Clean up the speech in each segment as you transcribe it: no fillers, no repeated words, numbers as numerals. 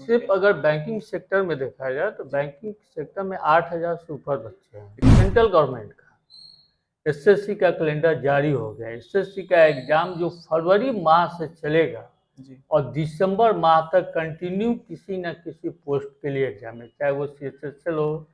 सिर्फ अगर banking sector में देखा जाए तो बैंकिंग सेक्टर में 8,000 से ऊपर बच्चे हैं। सेंट्रल गवर्नमेंट का एसएससी का कैलेंडर जारी हो गया। एसएससी का एग्जाम जो फरवरी माह से चलेगा जी और दिसंबर माह तक कंटिन्यू किसी न किसी पोस्ट के लिए एग्जाम है, चाहे वो सीएचएसएल हो,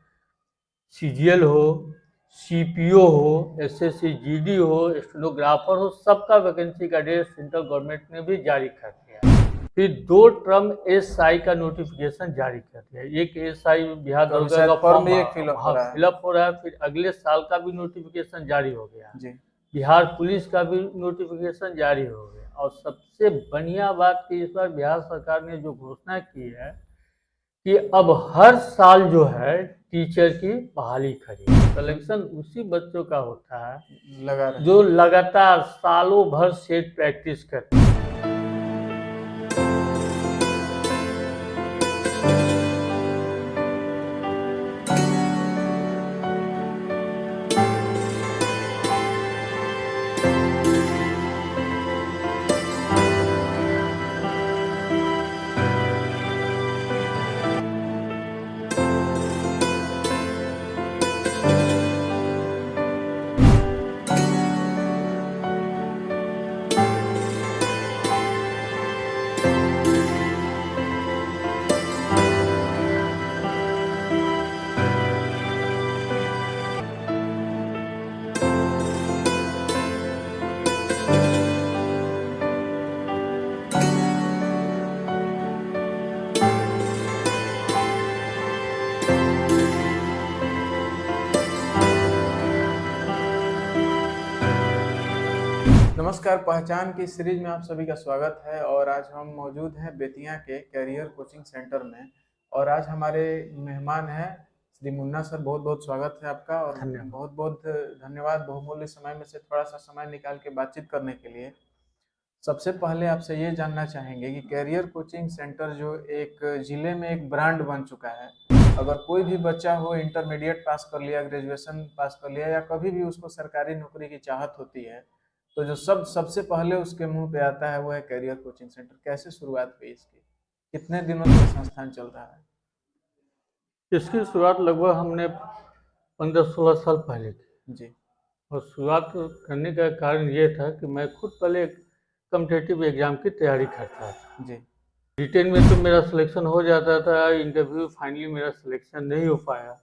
सीजीएल हो, सीपीओ हो, एसएससी जीडी हो, स्टेनोग्राफर हो, सबका वैकेंसी का डेट सेंट्रल गवर्नमेंट ने भी जारी कर दिया है। फिर 2 टर्म एसआई का नोटिफिकेशन जारी कर दिया है। एक एसआई बिहार तो अभी दरोगा शायद का फॉर्म फॉर्म भी एक फिलअप हो रहा है। फिलअप हो रहा है। फिर अगले साल का भी नोटिफिकेशन जारी हो गया। जी बिहार पुलिस का भी नोटिफिकेशन जारी हो गया। और सबसे बढ़िया बात कि इस बार बिहार सरकार ने जो घोषणा की है कि अब हर साल जो है टीचर की बहाली करेगी। सिलेक्शन उसी बच्चों का होता है लगा रहे जो लगातार सालों भर सेट प्रैक्टिस करते हैं। नमस्कार, पहचान की सीरीज में आप सभी का स्वागत है। और आज हम मौजूद हैं बेतिया के कैरियर कोचिंग सेंटर में। और आज हमारे मेहमान हैं श्री मुन्ना सर। बहुत बहुत स्वागत है आपका और धन्यवाद। बहुत बहुत धन्यवाद बहुमूल्य समय में से थोड़ा सा समय निकाल के बातचीत करने के लिए। सबसे पहले आपसे ये जानना चाहेंगे कि कैरियर कोचिंग सेंटर जो एक जिले में एक ब्रांड बन चुका है, अगर कोई भी बच्चा हो, इंटरमीडिएट पास कर लिया, ग्रेजुएशन पास कर लिया, या कभी भी उसको सरकारी नौकरी की चाहत होती है, तो जो सबसे पहले उसके मुंह पे आता है वो है कैरियर कोचिंग सेंटर। कैसे शुरुआत हुई इसकी, कितने दिनों से संस्थान चल रहा है? इसकी शुरुआत लगभग हमने 15-16 साल पहले की। जी और शुरुआत करने का कारण ये था कि मैं खुद पहले एक कॉम्पिटिटिव एग्ज़ाम की तैयारी करता था। जी रिटेन में तो मेरा सिलेक्शन हो जाता था, इंटरव्यू फाइनली मेरा सिलेक्शन नहीं हो पाया।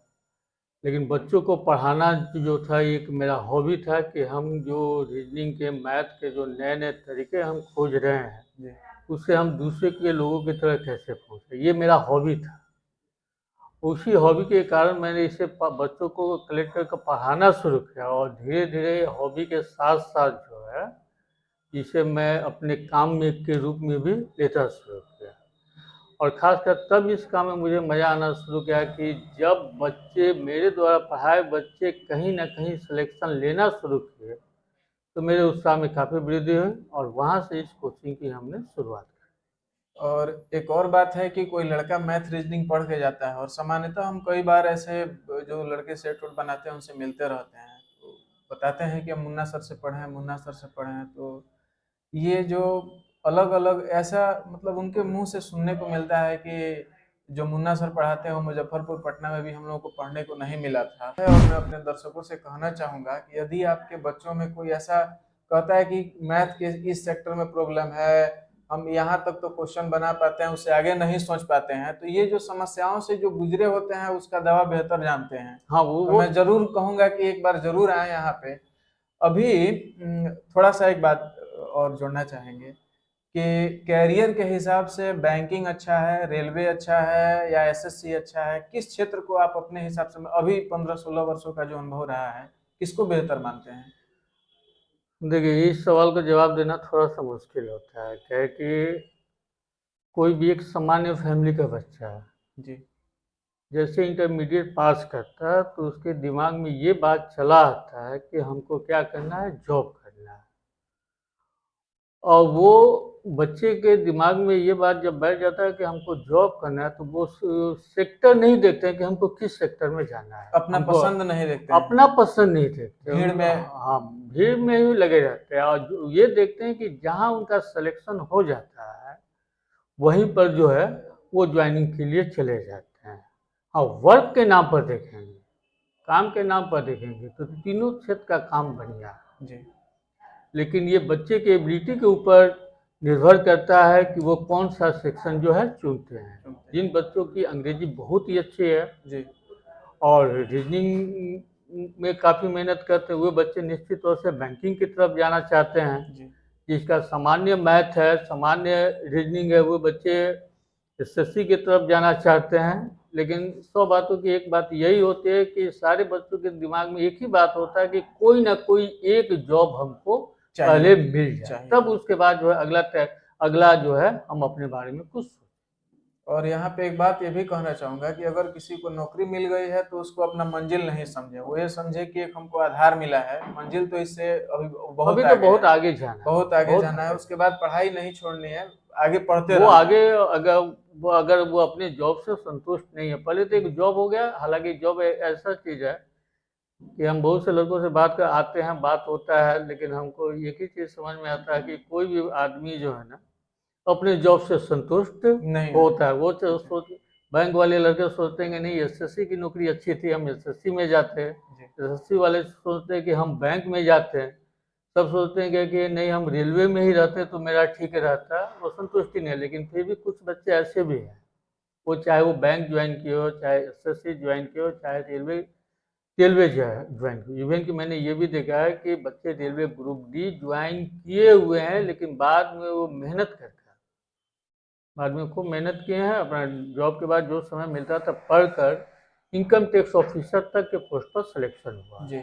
लेकिन बच्चों को पढ़ाना जो था एक मेरा हॉबी था कि हम जो रीजनिंग के, मैथ के जो नए नए तरीके हम खोज रहे हैं, जी उससे हम दूसरे के लोगों की तरह कैसे पहुँचे, ये मेरा हॉबी था। उसी हॉबी के कारण मैंने इसे बच्चों को कलेक्ट करके पढ़ाना शुरू किया और धीरे धीरे हॉबी के साथ साथ जो है इसे मैं अपने काम में के रूप में भी लेना शुरू किया। और ख़ासकर तब इस काम में मुझे मज़ा आना शुरू किया कि जब बच्चे मेरे द्वारा पढ़ाए बच्चे कहीं ना कहीं सिलेक्शन लेना शुरू किए तो मेरे उत्साह में काफ़ी वृद्धि हुई और वहाँ से इस कोचिंग की हमने शुरुआत की। और एक और बात है कि कोई लड़का मैथ रीजनिंग पढ़ के जाता है, और सामान्यतः हम कई बार ऐसे जो लड़के सेट उट बनाते हैं उनसे मिलते रहते हैं, तो बताते हैं कि हम मुन्ना सर से पढ़े हैं, मुन्ना सर से पढ़े हैं। तो ये जो अलग अलग ऐसा मतलब उनके मुंह से सुनने को मिलता है कि जो मुन्ना सर पढ़ाते हैं वो मुजफ्फरपुर पटना में भी हम लोगों को पढ़ने को नहीं मिला था। और मैं अपने दर्शकों से कहना चाहूंगा कि यदि आपके बच्चों में कोई ऐसा कहता है कि मैथ के इस सेक्टर में प्रॉब्लम है, हम यहाँ तक तो क्वेश्चन बना पाते हैं, उससे आगे नहीं सोच पाते हैं, तो ये जो समस्याओं से जो गुजरे होते हैं उसका दवा बेहतर जानते हैं। हाँ तो मैं जरूर कहूंगा कि एक बार जरूर आए यहाँ पे। अभी थोड़ा सा एक बात और जोड़ना चाहेंगे कि कैरियर के हिसाब से बैंकिंग अच्छा है, रेलवे अच्छा है, या एसएससी अच्छा है? किस क्षेत्र को आप अपने हिसाब से, अभी 15-16 वर्षों का जो अनुभव रहा है, किसको बेहतर मानते हैं? देखिए, इस सवाल का जवाब देना थोड़ा सा मुश्किल होता है, क्या है कि कोई भी एक सामान्य फैमिली का बच्चा है, जी जैसे इंटरमीडिएट पास करता है तो उसके दिमाग में ये बात चला आता है कि हमको क्या करना है, जॉब करना है। और वो बच्चे के दिमाग में ये बात जब बैठ जाता है कि हमको जॉब करना है तो वो सेक्टर नहीं देखते हैं कि हमको किस सेक्टर में जाना है। अपना हमको पसंद नहीं देखते हैं, अपना पसंद नहीं देखते, भीड़ में। हाँ, भीड़ में ही लगे रहते हैं। और ये देखते हैं कि जहाँ उनका सिलेक्शन हो जाता है वहीं पर जो है वो ज्वाइनिंग के लिए चले जाते हैं। हाँ, वर्क के नाम पर देखेंगे, काम के नाम पर देखेंगे तो तीनों क्षेत्र का काम बढ़िया है, जी लेकिन ये बच्चे के एबिलिटी के ऊपर निर्भर करता है कि वो कौन सा सेक्शन जो है चुनते हैं। चुनते जिन बच्चों की अंग्रेजी बहुत ही अच्छी है जी और रीजनिंग में काफ़ी मेहनत करते हुए बच्चे निश्चित तौर से बैंकिंग की तरफ जाना चाहते हैं। जी जिसका सामान्य मैथ है, सामान्य रीजनिंग है, वो बच्चे एसएससी की तरफ जाना चाहते हैं। लेकिन 100 बातों की एक बात यही होती है कि सारे बच्चों के दिमाग में एक ही बात होता है कि कोई ना कोई एक जॉब हमको पहले चाहिए मिल जाए, चाहिए। तब उसके बाद जो है अगला जो है हम अपने बारे में कुछ सोचें। और यहाँ पे एक बात ये भी कहना चाहूँगा कि अगर किसी को नौकरी मिल गई है तो उसको अपना मंजिल नहीं समझे, वो ये समझे कि एक हमको आधार मिला है, मंजिल तो इससे अभी बहुत अभी तो आगे बहुत है, आगे जाना है, बहुत आगे बहुत जाना है। आगे। उसके बाद पढ़ाई नहीं छोड़नी है, आगे पढ़ते वो रहना है। आगे अगर वो अपने जॉब से संतुष्ट नहीं है, पहले तो एक जॉब हो गया। हालांकि जॉब ऐसा चीज़ है कि हम बहुत से लड़कों से बात कर आते हैं, बात होता है, लेकिन हमको एक ही चीज़ समझ में आता है कि कोई भी आदमी जो है ना अपने जॉब से संतुष्ट नहीं होता है। वो जी सोच बैंक वाले लड़के सोचते हैं कि नहीं, एसएससी की नौकरी अच्छी थी, हम एसएससी में जाते हैं। जी एसएससी वाले सोचते हैं कि हम बैंक में जाते हैं। सब सोचते हैं कि नहीं, हम रेलवे में ही रहते तो मेरा ठीक रहता। वो संतुष्टि नहीं है, लेकिन फिर भी कुछ बच्चे ऐसे भी हैं, वो चाहे वो बैंक ज्वाइन किए हो, चाहे एसएससी ज्वाइन किए हो, चाहे रेलवे ज्वाइन किए। इवन कि मैंने ये भी देखा है कि बच्चे रेलवे ग्रुप डी ज्वाइन किए हुए हैं, लेकिन बाद में वो मेहनत करके बाद में खूब मेहनत किए हैं। अपना जॉब के बाद जो समय मिलता था पढ़कर इनकम टैक्स ऑफिसर तक के पोस्ट पर सिलेक्शन हुआ। जी।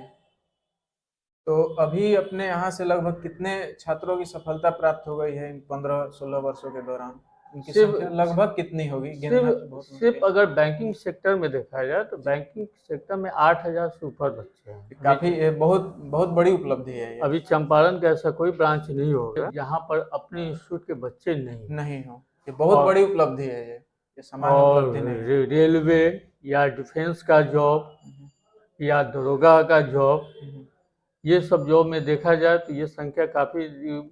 तो अभी अपने यहाँ से लगभग कितने छात्रों की सफलता प्राप्त हो गई है इन 15-16 वर्षों के दौरान? इनकी संख्या सिर्फ लगभग कितनी होगी? गिनना तो बहुत सिर्फ मुश्किल है। अगर बैंकिंग सेक्टर में देखा जाए तो जी। बैंकिंग सेक्टर में 8,000 से ऊपर बच्चे हैं। काफी ये बहुत बहुत बड़ी उपलब्धि है ये। अभी चंपारण का ऐसा कोई ब्रांच नहीं होगा जहाँ पर अपने इंस्टीट्यूट के बच्चे नहीं नहीं हो, ये बहुत और बड़ी उपलब्धि है ये सामान्य और उपलब्धि नहीं है। रेलवे या डिफेंस का जॉब या दरोगा का जॉब, ये सब जॉब में देखा जाए तो ये संख्या काफ़ी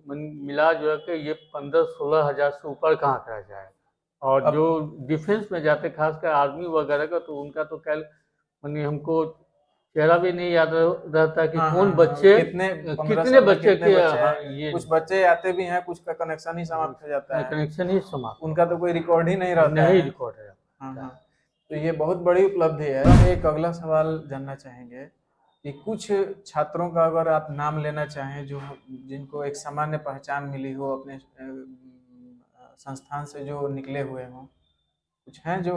मिला जो है कि ये 15-16 हज़ार से ऊपर का आंकड़ा जाए। और अब जो डिफेंस में जाते खासकर आर्मी वगैरह का, तो उनका तो खैर माने हमको चेहरा भी नहीं याद रहता कि हाँ कौन हाँ बच्चे कितने 15 कितने साल में बच्चे कितने के बच्चे हाँ, हैं, ये कुछ बच्चे आते भी हैं, कुछ का कनेक्शन ही समाप्त हो जाता है, कनेक्शन ही समाप्त उनका तो कोई रिकॉर्ड ही नहीं रहता नहीं है। रिकॉर्ड है। हाँ हाँ, तो ये बहुत बड़ी उपलब्धि है। हम एक अगला सवाल जानना चाहेंगे कि कुछ छात्रों का अगर आप नाम लेना चाहें जो जिनको एक सामान्य पहचान मिली हो अपने संस्थान से, जो निकले हुए हों, कुछ हैं जो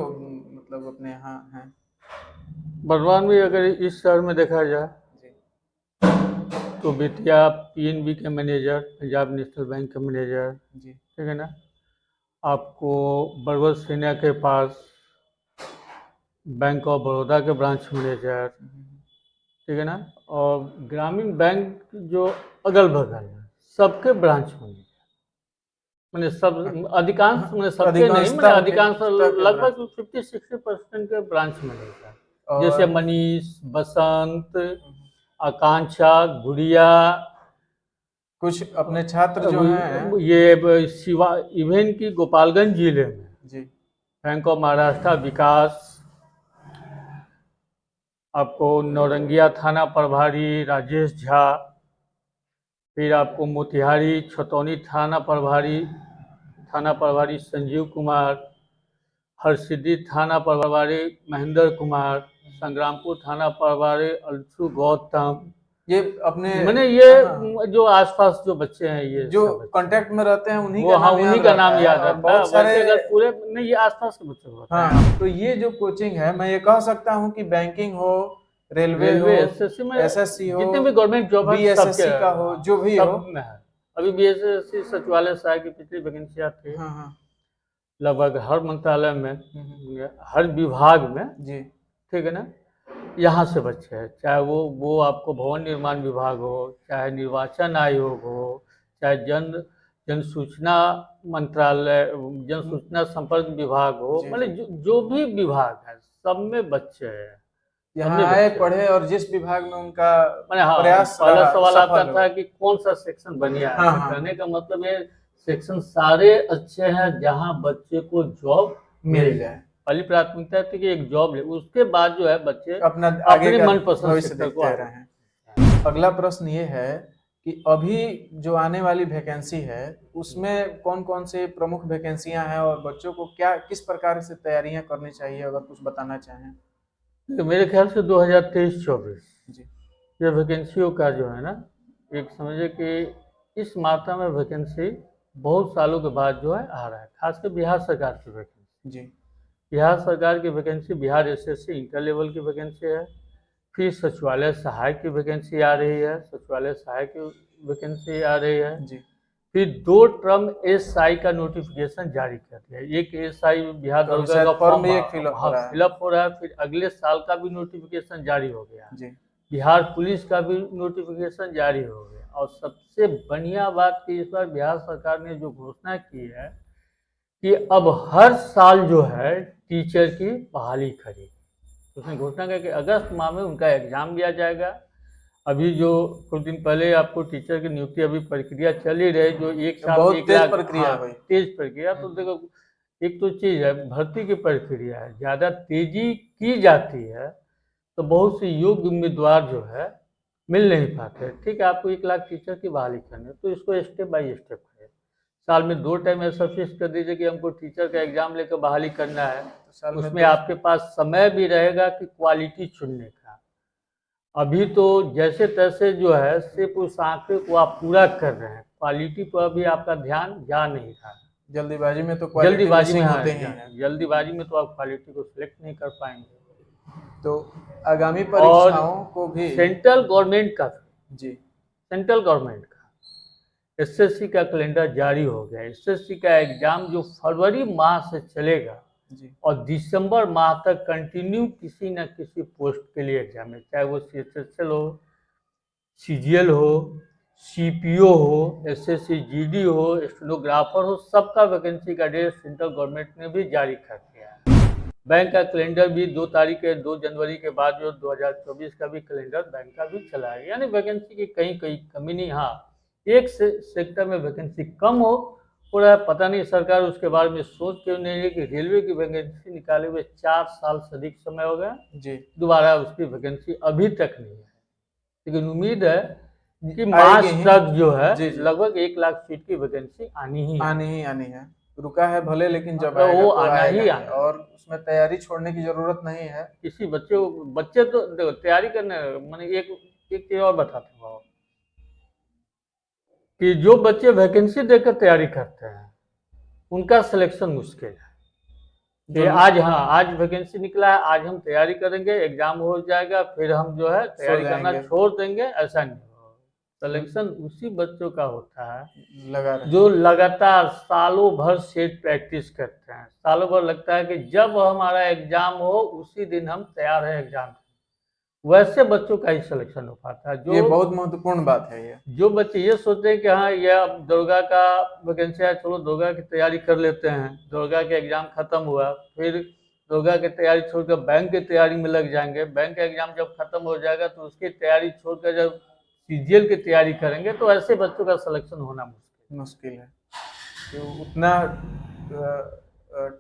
मतलब अपने यहाँ हैं? बलवान में अगर इस शहर में देखा जाए जी तो बेतिया पीएनबी के मैनेजर, पंजाब नेशनल बैंक के मैनेजर, जी ठीक है ना। आपको बरवत सेना के पास बैंक ऑफ बड़ौदा के ब्रांच मैनेजर, ठीक है ना। और ग्रामीण बैंक जो अगल बगल है सबके ब्रांच मैनेजर, मैंने सब अधिकांश, मैंने सबके नहीं, मैंने अधिकांश लगभग 50-60% के ब्रांच मैनेजर, जैसे और मनीष, बसंत, आकांक्षा, गुड़िया, कुछ अपने छात्र जो हैं ये शिवा, इवन की गोपालगंज जिले में जी बैंक ऑफ महाराष्ट्र विकास, आपको नौरंगिया थाना प्रभारी राजेश झा, फिर आपको मोतिहारी छतौनी थाना प्रभारी संजीव कुमार, हरसिद्धि थाना प्रभारी महेंद्र कुमार, संग्रामपुर थाना प्रभारी अलसू गौतम। ये अपने मैंने ये जो आसपास जो बच्चे हैं, ये जो सब बच्चे कांटेक्ट में रहते हैं उन्हीं वो का हाँ नाम उन्हीं याद का रहता नाम है। याद और रहता है। बहुत सारे वैसे अगर पूरे नहीं, ये आसपास के बच्चे होते हैं। हाँ, तो ये जो कोचिंग है, मैं ये कह सकता हूँ कि बैंकिंग हो, रेलवे हो, एसएससी में एसएससी हो, जितने भी गवर्नमेंट जॉब है बीएसएससी का हो, जो भी हो, सब में है। अभी बीएसएससी सचिवालय सहायक की पिछली वैकेंसियाँ थी, हाँ हाँ लगभग हर मंत्रालय में, हर विभाग में, जी ठीक है ना। यहाँ से बच्चे हैं, चाहे वो आपको भवन निर्माण विभाग हो, चाहे निर्वाचन आयोग हो, चाहे जन सूचना मंत्रालय, जन सूचना संपर्क विभाग हो, जी, मतलब जो भी विभाग है सब में बच्चे हैं। यहाँ आए पढ़े और जिस विभाग में उनका मैंने हाँ, प्रयास पहला रहा, सवाल आपका सफल था हो। कि कौन सा सेक्शन बढ़िया है। हाँ, हाँ। कहने का मतलब ये सेक्शन सारे अच्छे हैं जहाँ बच्चे को जॉब मिल जाए, पहली प्राथमिकता थी कि एक जॉब ले, उसके बाद जो है बच्चे अपना आगे अपने का मनपसंद भविष्य सेक्टर को देखते आगे। रहें। अगला प्रश्न ये है कि अभी जो आने वाली वैकेंसी है उसमें कौन कौन से प्रमुख वैकेंसियां हैं और बच्चों को क्या किस प्रकार से तैयारियां करनी चाहिए, अगर कुछ बताना चाहें। तो मेरे ख्याल से 2023-24 जी ये वैकेंसियों का जो है ना, एक समझिए कि इस मात्रा में वैकेंसी बहुत सालों के बाद जो है आ रहा है, खासकर बिहार सरकार की वैकेंसी। जी बिहार सरकार की vacancy, Bihar SSC inter level की वैकेंसी है। फिर सचिवालय सहायक की वैकेंसी आ रही है, सचिवालय सहायक की वैकेंसी आ रही है। जी फिर 2 टर्म एसआई का नोटिफिकेशन जारी कर दिया है। एक एसआई बिहार तो अभी दरोगा शायद का फॉर्म फॉर्म भी एक फिलअप हो रहा है। फिलअप हो रहा है। फिर अगले साल का भी नोटिफिकेशन जारी हो गया। जी बिहार पुलिस का भी नोटिफिकेशन जारी हो गया। और सबसे बढ़िया बात कि इस बार बिहार सरकार ने जो घोषणा की है कि अब हर साल जो है टीचर की बहाली करेगी। उसने घोषणा की कि अगस्त माह में उनका एग्जाम लिया जाएगा। अभी जो कुछ दिन पहले आपको टीचर की नियुक्ति अभी प्रक्रिया चल ही रही, जो एक साल में बहुत 1 तेज लाख, प्रक्रिया हाँ, हुई। तेज प्रक्रिया। तो देखो, एक तो चीज़ है, भर्ती की प्रक्रिया है, ज़्यादा तेजी की जाती है तो बहुत से योग्य उम्मीदवार जो है मिल नहीं पाते। ठीक है, आपको 1 लाख टीचर की बहाली करनी है तो इसको स्टेप बाय स्टेप करें। साल में 2 टाइम ऐसा फिक्स कर दीजिए कि हमको टीचर का एग्जाम लेकर बहाली करना है। तो साल में उसमें 2 आपके पास समय भी रहेगा कि क्वालिटी चुनने का। अभी तो जैसे तैसे जो है सिर्फ उस आंकड़े को आप पूरा कर रहे हैं, क्वालिटी पर अभी आपका ध्यान जा नहीं रहा है। जल्दीबाजी में तो क्वालिटी जल्दीबाजी में, मिसिंग हाँ, होते ही हैं। जल्दीबाजी में तो आप क्वालिटी को सिलेक्ट नहीं कर पाएंगे। तो आगामी और परीक्षाओं को भी सेंट्रल गवर्नमेंट का, जी सेंट्रल गवर्नमेंट का एसएससी का कैलेंडर जारी हो गया। एसएससी का एग्जाम जो फरवरी माह से चलेगा जी और दिसंबर माह तक कंटिन्यू किसी न किसी पोस्ट के लिए एग्जाम है, चाहे वो सीएचएसएल हो, सीजीएल हो, सीपीओ हो, एसएससी जीडी हो, स्टेनोग्राफर हो, सबका वैकेंसी का डेट सेंट्रल गवर्नमेंट ने भी जारी कर दिया है। बैंक का कैलेंडर भी 2 जनवरी के बाद जो 2024 का भी कैलेंडर बैंक का भी चला है। यानी वैकेंसी की कहीं कहीं कमी नहीं। हाँ, एक सेक्टर में वैकेंसी कम हो रहा है, पता नहीं सरकार उसके बारे में सोच क्यों नहीं है कि रेलवे की वैकेंसी निकाले हुए 4 साल से अधिक समय हो गया, जी दोबारा उसकी वैकेंसी अभी तक नहीं है। लेकिन उम्मीद है कि आएगी मार्च ही। तक जो है जी जी लगभग 1 लाख सीट की वैकेंसी आनी ही आनी ही आनी है। रुका है भले, लेकिन जब तो आएगा वो तो आना आएगा ही ही, आना। और उसमें तैयारी छोड़ने की जरूरत नहीं है। किसी बच्चे तो देखो तैयारी करने, मैंने एक एक चीज और बताता हूँ कि जो बच्चे वैकेंसी देकर तैयारी करते हैं उनका सिलेक्शन मुश्किल है। कि जो आज, हाँ, आज वैकेंसी निकला है, आज हम तैयारी करेंगे, एग्जाम हो जाएगा, फिर हम जो है सो तैयारी करना जाएंगे, छोड़ देंगे, ऐसा नहीं होगा। सिलेक्शन उसी बच्चों का होता है लगा रहे। जो लगातार सालों भर सेट प्रैक्टिस करते हैं। सालों भर लगता है कि जब हमारा एग्जाम हो उसी दिन हम तैयार हैं एग्जाम। वैसे बच्चों का ही सिलेक्शन हो पाता है। ये जो बहुत महत्वपूर्ण बात है ये। जो बच्चे ये सोचते हैं कि हाँ ये अब दुर्गा का वैकेंसी है, चलो दुर्गा की तैयारी कर लेते हैं, दुर्गा के एग्जाम खत्म हुआ, फिर दुर्गा की तैयारी छोड़कर बैंक की तैयारी में लग जाएंगे, बैंक का एग्जाम जब खत्म हो जाएगा तो उसकी तैयारी छोड़कर जब सीजीएल की तैयारी करेंगे, तो ऐसे बच्चों का सिलेक्शन होना मुश्किल है। तो उतना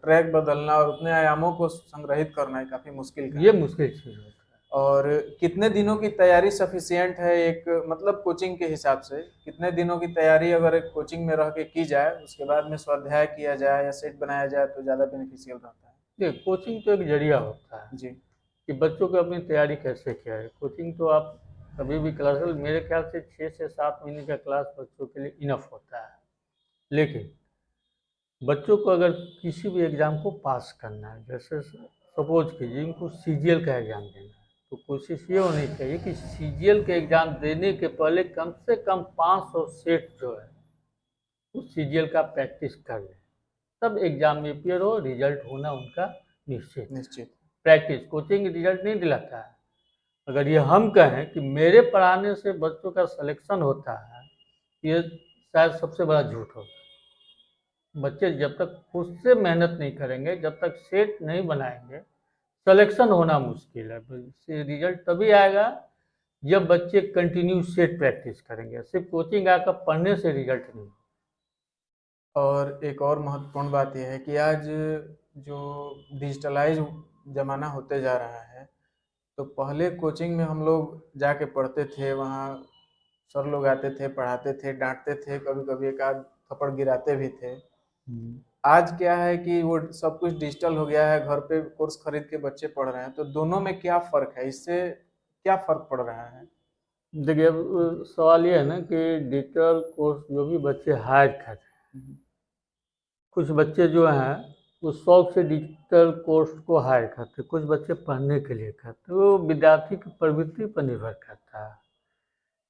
ट्रैक बदलना और उतने आयामों को संग्रहित करना काफी मुश्किल का ये है। मुश्किल चीज होता है। और कितने दिनों की तैयारी सफिशिएंट है, एक मतलब कोचिंग के हिसाब से कितने दिनों की तैयारी अगर एक कोचिंग में रह के की जाए, उसके बाद में स्वाध्याय किया जाए या सेट बनाया जाए तो ज्यादा बेनिफिशियल रहता है। देखिए, कोचिंग तो एक जरिया होता है जी कि बच्चों को अपनी तैयारी कैसे किया है। कोचिंग तो आप कभी भी क्लास, मेरे ख्याल से 6 से 7 महीने का क्लास बच्चों के लिए इनफ होता है। लेकिन बच्चों को अगर किसी भी एग्ज़ाम को पास करना है, जैसे सपोज कीजिए इनको सीजीएल का एग्ज़ाम देना है, तो कोशिश ये होनी चाहिए कि सीजीएल के एग्ज़ाम देने के पहले कम से कम 500 सेट जो है उस सीजीएल का प्रैक्टिस कर लें, तब एग्ज़ाम में अपियर हो, रिजल्ट होना उनका निश्चित। निश्चित। प्रैक्टिस कोचिंग रिजल्ट नहीं दिलाता है। अगर ये हम कहें कि मेरे पढ़ाने से बच्चों का सिलेक्शन होता है, ये शायद सबसे बड़ा झूठ होगा। बच्चे जब तक खुद से मेहनत नहीं करेंगे, जब तक सेट नहीं बनाएंगे, सिलेक्शन होना मुश्किल है। रिजल्ट तभी आएगा जब बच्चे कंटिन्यू सेट प्रैक्टिस करेंगे। सिर्फ कोचिंग आकर पढ़ने से रिजल्ट नहीं। और एक और महत्वपूर्ण बात यह है कि आज जो डिजिटलाइज ज़माना होते जा रहा है, तो पहले कोचिंग में हम लोग जाके पढ़ते थे, वहाँ सर लोग आते थे, पढ़ाते थे, डाँटते थे, कभी-कभी एक आध थप्पड़ गिराते भी थे। आज क्या है कि वो सब कुछ डिजिटल हो गया है, घर पे कोर्स खरीद के बच्चे पढ़ रहे हैं, तो दोनों में क्या फ़र्क है? इससे क्या फ़र्क पड़ रहा है? देखिए, अब सवाल ये है ना कि डिजिटल कोर्स जो भी बच्चे हायर कर रहे हैं, कुछ बच्चे जो हैं वो शौक से डिजिटल कोर्स को हायर करते हैं, कुछ बच्चे पढ़ने के लिए करते हैं, वो विद्यार्थी की प्रवृत्ति पर निर्भर करता है।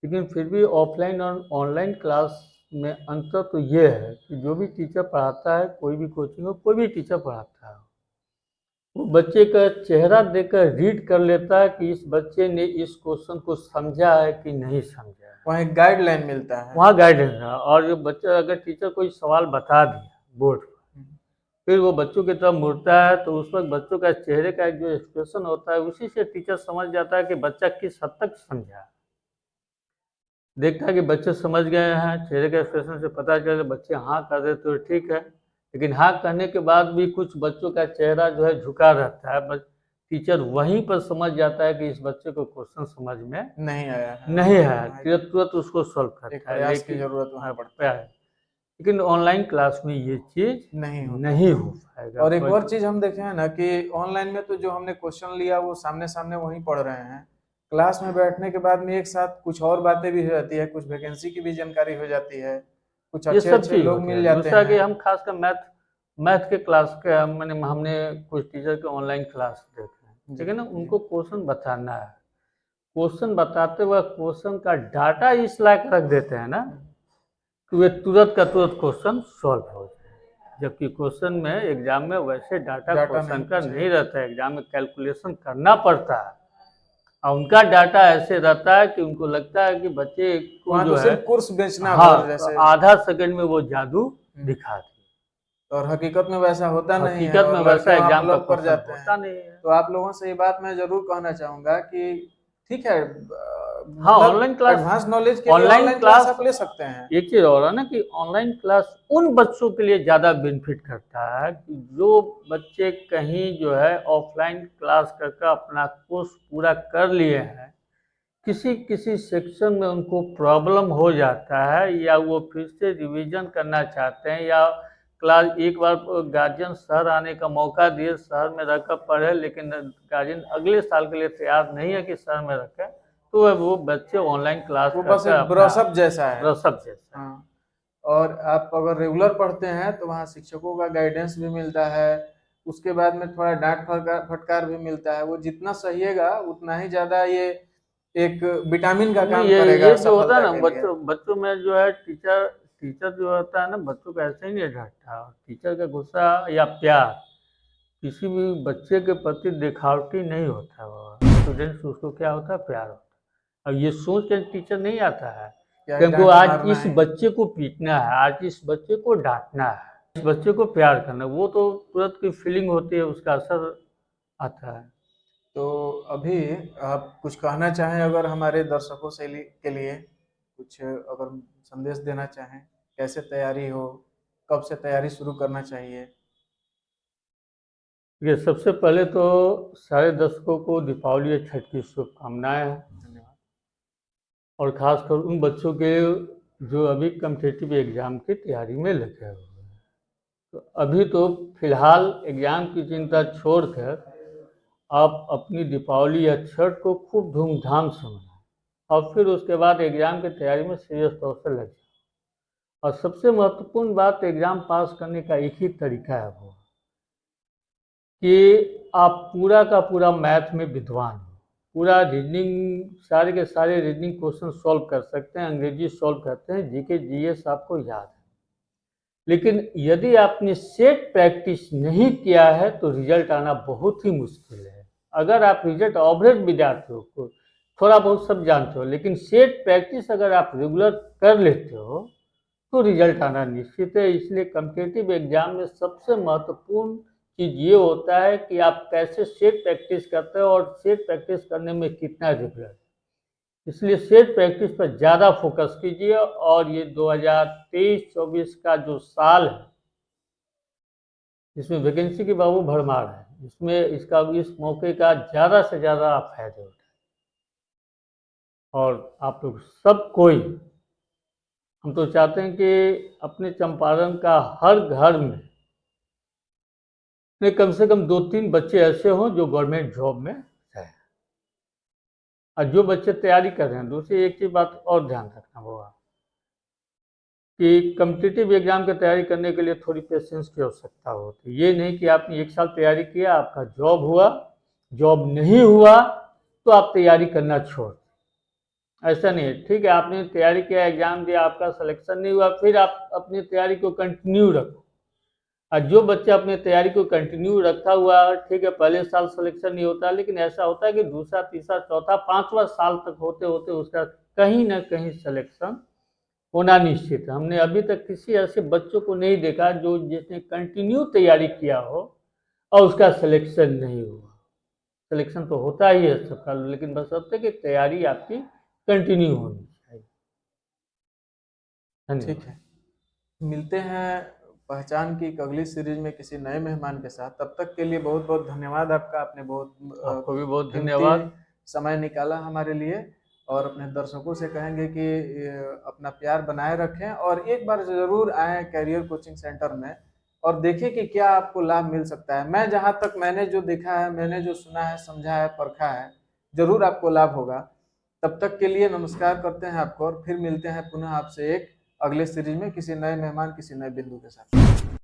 लेकिन फिर भी ऑफलाइन और ऑनलाइन क्लास में अंतर तो ये है कि जो भी टीचर पढ़ाता है, कोई भी कोचिंग हो, कोई भी टीचर पढ़ाता है, वो बच्चे का चेहरा देखकर रीड कर लेता है कि इस बच्चे ने इस क्वेश्चन को समझा है कि नहीं समझा है। वहाँ एक गाइडलाइन मिलता है। वहाँ गाइडेंस है, और जो बच्चा अगर टीचर कोई सवाल बता दिया बोर्ड पर, फिर वो बच्चों की तरफ मुड़ता है, तो उस वक्त बच्चों का चेहरे का जो एक्सप्रेशन होता है, उसी से टीचर समझ जाता है कि बच्चा किस हद तक समझा है। देखता है कि बच्चे समझ गए हैं, चेहरे के एक्सप्रेशन से पता चले बच्चे हाँ कर रहे तो ठीक है, लेकिन हाँ कहने के बाद भी कुछ बच्चों का चेहरा जो है झुका रहता है, बस टीचर वहीं पर समझ जाता है कि इस बच्चे को क्वेश्चन समझ में नहीं आया है। नहीं है, तुरंत उसको सॉल्व एक करता है। प्रयास की लेकिन ज़रूरत वहाँ पड़ती है, लेकिन ऑनलाइन क्लास में ये चीज़ नहीं हो नहीं हो पाएगा। और एक और चीज़ हम देखे हैं ना कि ऑनलाइन में तो जो हमने क्वेश्चन लिया वो सामने-सामने वहीं पढ़ रहे हैं। क्लास में बैठने के बाद में एक साथ कुछ और बातें भी हो जाती है, कुछ वैकेंसी की भी जानकारी हो जाती है, कुछ ये सब अच्छे-अच्छे चीज़ लोग होती मिल है। जाते दूसरा कि हैं। हम खासकर मैथ मैथ के क्लास के मैंने हमने कुछ टीचर के ऑनलाइन क्लास देखे हैं, ठीक है ना, उनको क्वेश्चन बताना है, क्वेश्चन बताते वक्त क्वेश्चन का डाटा इस लायक रख देते हैं ना कि वे तुरंत का तुरंत क्वेश्चन सॉल्व हो जाए, जबकि क्वेश्चन में एग्जाम में वैसे डाटा डाटा क्वेश्चन नहीं का पूछा नहीं जाता। रहता है, एग्जाम में कैलकुलेशन करना पड़ता है, और उनका डाटा ऐसे रहता है कि उनको लगता है कि बच्चे को वहाँ जो तो है सिर्फ कोर्स बेचना हाँ भर जैसे आधा सेकंड में वो जादू दिखा दिए। और हकीकत में वैसा होता नहीं है हकीकत में और वैसा लड़के वहाँ एग्जाम का फ्लॉप कर क्वेश्चन जाते हैं। होता नहीं है। तो आप लोगों से ये बात मैं ज़रूर कहना चाहूँगा कि ठीक है हाँ, मतलब ऑनलाइन क्लास एडवांस नॉलेज के लिए ऑनलाइन ऑनलाइन क्लास क्लास आप ले सकते हैं। एक चीज़ और है ना कि ऑनलाइन क्लास उन बच्चों के लिए ज़्यादा बेनिफिट करता है कि जो बच्चे कहीं जो है ऑफलाइन क्लास कर अपना कोर्स पूरा कर लिए हैं, किसी किसी सेक्शन में उनको प्रॉब्लम हो जाता है, या वो फिर से रिवीजन करना चाहते हैं, या क्लास एक बार गार्जियन शहर आने का मौका दिए, शहर में रहकर पढ़े, लेकिन गार्जियन अगले साल के लिए तैयार नहीं है कि शहर में रखें, तो वो बच्चे ऑनलाइन क्लास वो बस करके एक अपना ब्रशअप जैसा है। ब्रशअप जैसा। हाँ और आप अगर रेगुलर पढ़ते हैं तो वहाँ शिक्षकों का गाइडेंस भी मिलता है, उसके बाद में थोड़ा डांट फटकार भी मिलता है। वो जितना सहिएगा उतना ही ज़्यादा ये एक विटामिन का नहीं, काम ये करेगा जो होता है सफलता ना के लिए। बच्चों बच्चों में जो है टीचर टीचर जो होता है ना बच्चों को ऐसे ही नहीं डांटता, टीचर का गुस्सा या प्यार किसी भी बच्चे के प्रति दिखावटी नहीं होता, वो स्टूडेंट्स उसको क्या होता है प्यार होता है। अब ये सोच के टीचर नहीं आता है क्या कि हमको डांट आज मारना इस है। बच्चे को पीटना है, आज इस बच्चे को डांटना है, इस बच्चे को प्यार करना है, वो तो तुरंत की फीलिंग होती है, उसका असर आता है। तो अभी आप कुछ कहना चाहें अगर हमारे दर्शकों के लिए कुछ अगर संदेश देना चाहें, कैसे तैयारी हो, कब से तैयारी शुरू करना चाहिए? ये सबसे पहले तो सारे दर्शकों को दीपावली और छठ की शुभकामनाएं हैं, धन्यवाद। और ख़ासकर उन बच्चों के जो अभी कॉम्पिटिटिव एग्ज़ाम की तैयारी में लगे हुए हैं। तो अभी तो फ़िलहाल एग्ज़ाम की चिंता छोड़कर आप अपनी दीपावली या छठ को खूब धूमधाम से मनाएं, और फिर उसके बाद एग्ज़ाम की तैयारी में सीरियस तौर से लग जाएं। और सबसे महत्वपूर्ण बात एग्ज़ाम पास करने का एक ही तरीका है, वो कि आप पूरा का पूरा मैथ में विद्वान हो, पूरा रीजनिंग सारे के सारे रीजनिंग क्वेश्चन सॉल्व कर सकते हैं, अंग्रेजी सॉल्व करते हैं, जीके जीएस आपको याद है। लेकिन यदि आपने सेट प्रैक्टिस नहीं किया है तो रिजल्ट आना बहुत ही मुश्किल है। अगर आप रिजल्ट एवरेज विद्यार्थी हो, थोड़ा बहुत सब जानते हो, लेकिन सेट प्रैक्टिस अगर आप रेगुलर कर लेते हो तो रिजल्ट आना निश्चित है। इसलिए कॉम्पिटिटिव एग्जाम में सबसे महत्वपूर्ण चीज़ ये होता है कि आप कैसे सेट प्रैक्टिस करते हो और सेट प्रैक्टिस करने में कितना रेगुलर। इसलिए सेट प्रैक्टिस पर ज़्यादा फोकस कीजिए, और ये 2023-24 का जो साल है, इसमें वैकेंसी की बाबू भरमार है। इसमें इस मौके का ज़्यादा से ज़्यादा आप फायदे उठाएं और आप लोग सब कोई, हम तो चाहते हैं कि अपने चंपारण का हर घर में कम से कम 2-3 बच्चे ऐसे हों जो गवर्नमेंट जॉब में हैं। और जो बच्चे तैयारी कर रहे हैं, दूसरी एक चीज़ बात और ध्यान रखना होगा कि कॉम्पिटिटिव एग्ज़ाम की तैयारी करने के लिए थोड़ी पेशेंस की आवश्यकता होती है। ये नहीं कि आपने 1 साल तैयारी किया, आपका जॉब हुआ, जॉब नहीं हुआ तो आप तैयारी करना छोड़ दें। ऐसा नहीं है। ठीक है, आपने तैयारी किया, एग्ज़ाम दिया, आपका सिलेक्शन नहीं हुआ, फिर आप अपनी तैयारी को कंटिन्यू रखो। और जो बच्चा अपनी तैयारी को कंटिन्यू रखा हुआ है, ठीक है, पहले साल सिलेक्शन नहीं होता, लेकिन ऐसा होता है कि दूसरा, तीसरा, चौथा, 5वां साल तक होते-होते उसका कहीं न कहीं सिलेक्शन होना निश्चित है। हमने अभी तक किसी ऐसे बच्चों को नहीं देखा जिसने कंटिन्यू तैयारी किया हो और उसका सिलेक्शन नहीं हुआ। सिलेक्शन तो होता ही है सबका, लेकिन बशर्ते कि तैयारी आपकी कंटिन्यू होनी चाहिए। ठीक धन्यवाद। है, मिलते हैं पहचान की एक अगली सीरीज में किसी नए मेहमान के साथ। तब तक के लिए बहुत बहुत धन्यवाद आपका। आपने बहुत आपको भी बहुत कीमती धन्यवाद। समय निकाला हमारे लिए, और अपने दर्शकों से कहेंगे कि अपना प्यार बनाए रखें और एक बार ज़रूर आएँ कैरियर कोचिंग सेंटर में और देखें कि क्या आपको लाभ मिल सकता है। मैं जहाँ तक मैंने जो देखा है, मैंने जो सुना है, समझा है, परखा है, ज़रूर आपको लाभ होगा। तब तक के लिए नमस्कार करते हैं आपको और फिर मिलते हैं पुनः आपसे एक अगले सीरीज में किसी नए मेहमान, किसी नए बिंदु के साथ।